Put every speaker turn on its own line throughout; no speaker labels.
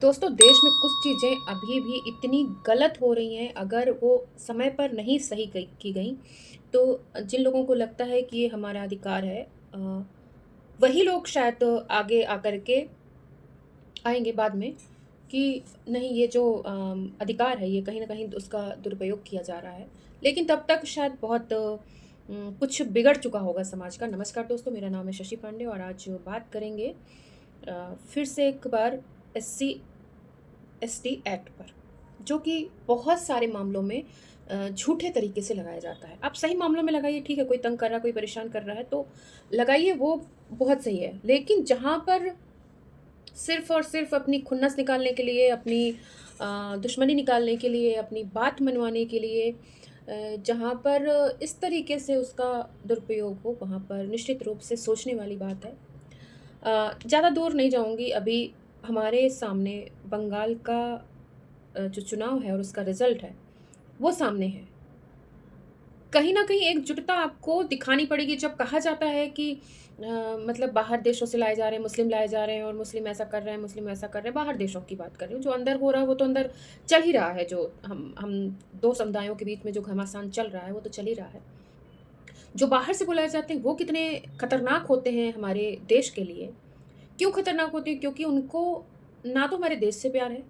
दोस्तों, देश में कुछ चीज़ें अभी भी इतनी गलत हो रही हैं, अगर वो समय पर नहीं सही की गई, तो जिन लोगों को लगता है कि ये हमारा अधिकार है, वही लोग शायद आगे आकर के आएँगे बाद में कि नहीं, ये जो अधिकार है, ये कहीं न कहीं उसका दुरुपयोग किया जा रहा है। लेकिन तब तक शायद बहुत कुछ बिगड़ चुका होगा समाज का। नमस्कार दोस्तों, मेरा नाम है शशि पांडे और आज बात करेंगे फिर से एक बार एससी एसटी एक्ट पर, जो कि बहुत सारे मामलों में झूठे तरीके से लगाया जाता है। आप सही मामलों में लगाइए, ठीक है, कोई तंग कर रहा है, कोई परेशान कर रहा है तो लगाइए, वो बहुत सही है। लेकिन जहाँ पर सिर्फ़ और सिर्फ़ अपनी खुन्नस निकालने के लिए, अपनी दुश्मनी निकालने के लिए, अपनी बात मनवाने के लिए जहाँ पर इस तरीके से उसका दुरुपयोग हो, वहाँ पर निश्चित रूप से सोचने वाली बात है। ज़्यादा दूर नहीं जाऊँगी, अभी हमारे सामने बंगाल का जो चुनाव है और उसका रिज़ल्ट है, वो सामने है। कहीं न कहीं एकजुटता आपको दिखानी पड़ेगी जब कहा जाता है कि मतलब बाहर देशों से लाए जा रहे हैं, मुस्लिम लाए जा रहे हैं और मुस्लिम ऐसा कर रहे हैं, मुस्लिम ऐसा कर रहे हैं, बाहर देशों की बात कर रही हूँ। जो अंदर हो रहा है, वो तो अंदर चल ही रहा है, जो हम 2 समुदायों के बीच में जो घमासान चल रहा है, वो तो चल ही रहा है। जो बाहर से बुलाए जाते हैं, वो कितने खतरनाक होते हैं हमारे देश के लिए। क्यों खतरनाक होते हैं? क्योंकि उनको ना तो हमारे देश से प्यार है,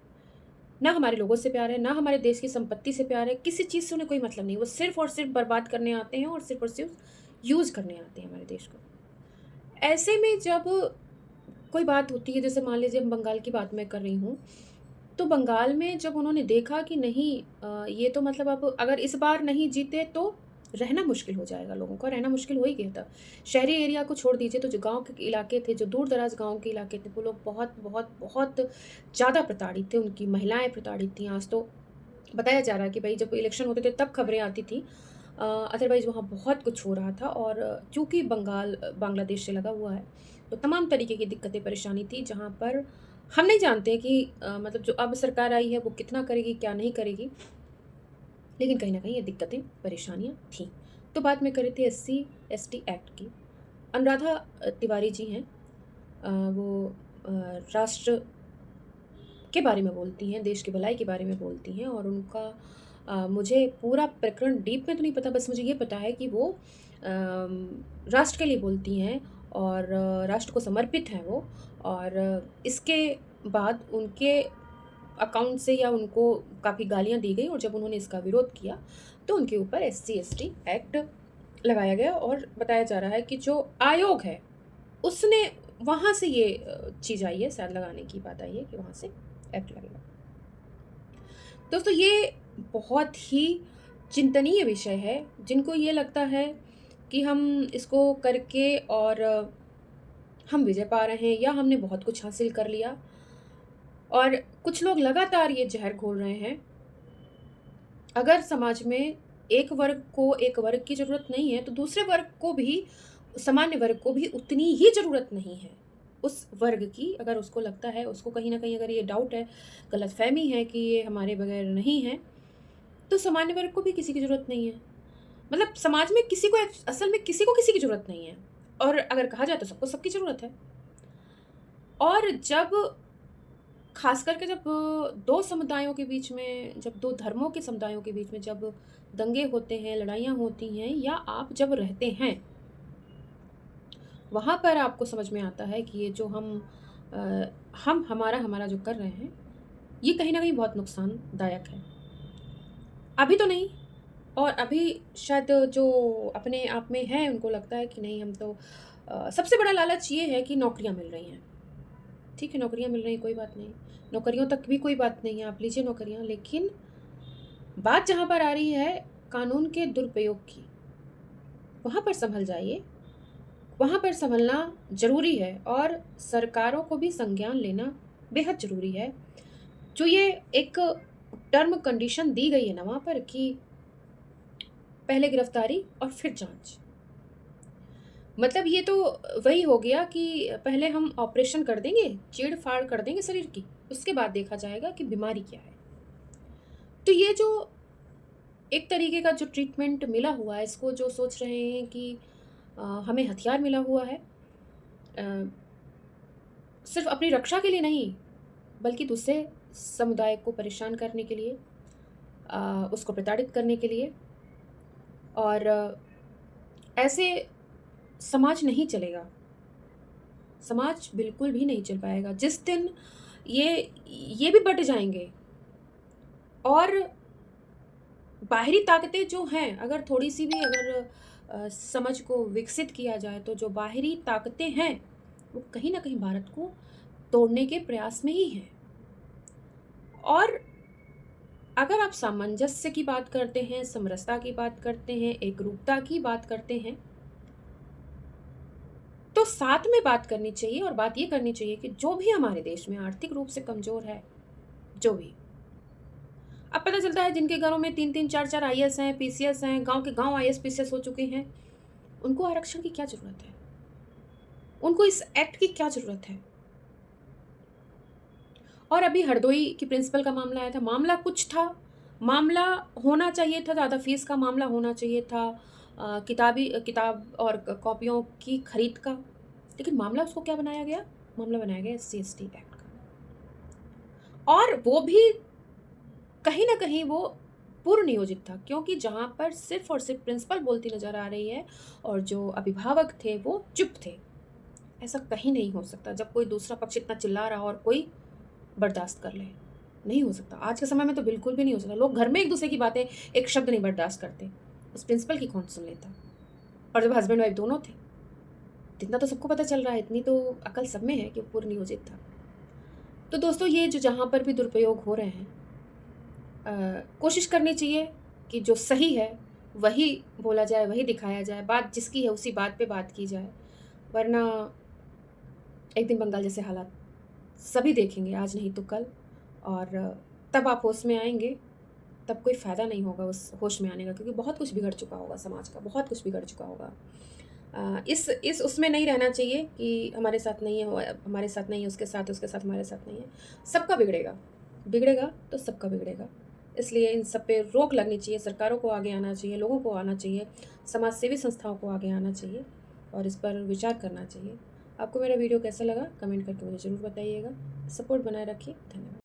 ना हमारे लोगों से प्यार है, ना हमारे देश की संपत्ति से प्यार है, किसी चीज़ से उन्हें कोई मतलब नहीं। वो सिर्फ़ और सिर्फ़ बर्बाद करने आते हैं और सिर्फ़ और सिर्फ़ यूज़ करने आते हैं हमारे देश को। ऐसे में जब कोई बात होती है, जैसे मान लीजिए हम बंगाल की बात मैं कर रही हूँ, तो बंगाल में जब उन्होंने देखा कि नहीं, ये तो मतलब अब अगर इस बार नहीं जीते तो रहना मुश्किल हो जाएगा, लोगों का रहना मुश्किल हो ही गया था। शहरी एरिया को छोड़ दीजिए, तो जो गाँव के इलाके थे, जो दूर-दराज़ गाँव के इलाके थे, वो लोग बहुत, बहुत, बहुत ज़्यादा प्रताड़ित थे, उनकी महिलाएँ प्रताड़ित थीं। आज तो बताया जा रहा है कि भई जब इलेक्शन होते थे तब खबरें आती थी। अदरवाइज़ वहाँ बहुत कुछ हो रहा था और चूँकि बंगाल बांग्लादेश से लगा हुआ है, तो तमाम तरीके की दिक्कतें, परेशानी थी जहाँ पर हम नहीं जानते कि मतलब जो अब सरकार आई है वो कितना करेगी, क्या नहीं करेगी। लेकिन कहीं न कहीं ये दिक्कतें, परेशानियाँ थीं। तो बात मैं कर रही थी एससी एसटी एक्ट की। अनुराधा तिवारी जी हैं। वो राष्ट्र के बारे में बोलती हैं, देश की भलाई के बारे में बोलती हैं और उनका मुझे पूरा प्रकरण डीप में तो नहीं पता, बस मुझे ये पता है कि वो राष्ट्र के लिए बोलती हैं और राष्ट्र को समर्पित हैं वो। और इसके बाद उनके अकाउंट से या उनको काफ़ी गालियाँ दी गई और जब उन्होंने इसका विरोध किया, तो उनके ऊपर एससी-एसटी एक्ट लगाया गया और बताया जा रहा है कि जो आयोग है, उसने वहाँ से ये चीज़ आई है, शायद लगाने की बात आई है कि वहाँ से एक्ट लगेगा। दोस्तों, ये बहुत ही चिंतनीय विषय है। जिनको ये लगता है कि हम इसको करके और हम विजय पा रहे हैं या हमने बहुत कुछ हासिल कर लिया, और कुछ लोग लगातार ये ज़हर घोल रहे हैं। अगर समाज में एक वर्ग की ज़रूरत नहीं है, तो दूसरे वर्ग को भी, सामान्य वर्ग को भी उतनी ही ज़रूरत नहीं है। उस वर्ग की, अगर उसको लगता है, उसको कहीं न कहीं अगर ये डाउट है, गलतफ़हमी है कि ये हमारे बगैर नहीं है, तो सामान्य वर्ग को भी किसी की ज़रूरत नहीं है। मतलब समाज में किसी को असल में किसी को किसी की ज़रूरत नहीं है और अगर कहा जाए तो सबको सबकी ज़रूरत है। और जब ख़ास करके जब 2 समुदायों के बीच में, जब 2 धर्मों के समुदायों के बीच में जब दंगे होते हैं, लड़ाइयाँ होती हैं या आप जब रहते हैं, वहाँ पर आपको समझ में आता है कि ये जो हम हमारा हमारा जो कर रहे हैं, ये कहीं न कहीं बहुत नुकसानदायक है। अभी तो नहीं, और अभी शायद जो अपने आप में हैं, उनको लगता है कि नहीं, हम तो सबसे बड़ा लालच ये है कि नौकरियाँ मिल रही हैं। ठीक है, नौकरियाँ मिल रही हैं, कोई बात नहीं। नौकरियों तक भी कोई बात नहीं है, आप लीजिए नौकरियाँ, लेकिन बात जहाँ पर आ रही है कानून के दुरुपयोग की, वहाँ पर सँभल जाइए, वहाँ पर सँभलना ज़रूरी है और सरकारों को भी संज्ञान लेना बेहद ज़रूरी है। जो ये एक टर्म कंडीशन दी गई है ना वहाँ पर कि पहले गिरफ्तारी और फिर जाँच। मतलब ये तो वही हो गया कि पहले हम ऑपरेशन कर देंगे, चीड़-फाड़ कर देंगे शरीर की, उसके बाद देखा जाएगा कि बीमारी क्या है। तो ये जो एक तरीके का जो ट्रीटमेंट मिला हुआ है, इसको जो सोच रहे हैं कि हमें हथियार मिला हुआ है, सिर्फ़ अपनी रक्षा के लिए नहीं, बल्कि दूसरे समुदाय को परेशान करने के लिए, उसको प्रताड़ित करने के लिए। और ऐसे समाज नहीं चलेगा, समाज बिल्कुल भी नहीं चल पाएगा। जिस दिन ये भी बँट जाएँगे और बाहरी ताकतें जो हैं, अगर थोड़ी-सी भी अगर समझ को विकसित किया जाए, तो जो बाहरी ताकतें हैं, वो कहीं न कहीं भारत को तोड़ने के प्रयास में ही हैं। और अगर आप सामंजस्य की बात करते हैं, समरसता की बात करते हैं, एकरूपता की बात करते हैं, तो साथ में बात करनी चाहिए और बात ये करनी चाहिए कि जो भी हमारे देश में आर्थिक रूप से कमज़ोर है, जो भी, अब पता चलता है जिनके घरों में 3-3 4-4 आईएएस हैं, पीसीएस हैं, गाँव के गाँव आईएएस पीसीएस हो चुके हैं, उनको आरक्षण की क्या ज़रूरत है? उनको इस एक्ट की क्या ज़रूरत है? और अभी हरदोई की प्रिंसिपल का मामला आया था, मामला कुछ था, मामला होना चाहिए था, ज़्यादा फ़ीस का मामला होना चाहिए था, किताब और कॉपियों की खरीद का, लेकिन मामला उसको क्या बनाया गया? मामला बनाया गया एससी-एसटी एक्ट का। और वो भी कहीं न कहीं वो पूर्व नियोजित था, क्योंकि जहाँ पर सिर्फ़ और सिर्फ़ प्रिंसिपल बोलती नज़र आ रही है और जो अभिभावक थे वो चुप थे। ऐसा कहीं नहीं हो सकता जब कोई दूसरा पक्ष इतना चिल्ला रहा हो और कोई बर्दाश्त कर ले। नहीं हो सकता। आज के समय में तो बिल्कुल भी नहीं हो सकता। लोग घर में एक-दूसरे की बातें एक शब्द नहीं बर्दाश्त करते। उस प्रिंसिपल की कौन सुन लेता? और जब हस्बैंड वाइफ दोनों थे, तो इतना तो सबको पता चल रहा है, इतनी तो अकल सब में है कि वो पूर्व नियोजित था। तो दोस्तों, ये जो जहाँ पर भी दुरुपयोग हो रहे हैं, कोशिश करनी चाहिए कि जो सही है वही बोला जाए, वही दिखाया जाए, बात जिसकी है उसी बात पे बात की जाए। वरना एक दिन बंगाल जैसे हालात सभी देखेंगे, आज नहीं तो कल। और तब आप होश में आएँगे, तब कोई फ़ायदा नहीं होगा उस होश में आने का, क्योंकि बहुत कुछ बिगड़ चुका होगा समाज का, बहुत कुछ बिगड़ चुका होगा। इस उसमें नहीं रहना चाहिए कि हमारे साथ नहीं है, हमारे साथ नहीं है, उसके साथ हमारे साथ नहीं है। सबका बिगड़ेगा, बिगड़ेगा तो सबका बिगड़ेगा। इसलिए इन सब पे रोक लगनी चाहिए, सरकारों को आगे आना चाहिए, लोगों को आना चाहिए, समाज सेवी संस्थाओं को आगे आना चाहिए और इस पर विचार करना चाहिए। आपको मेरा वीडियो कैसा लगा? कमेंट करके मुझे ज़रूर बताइएगा। सपोर्ट बनाए रखिए। धन्यवाद।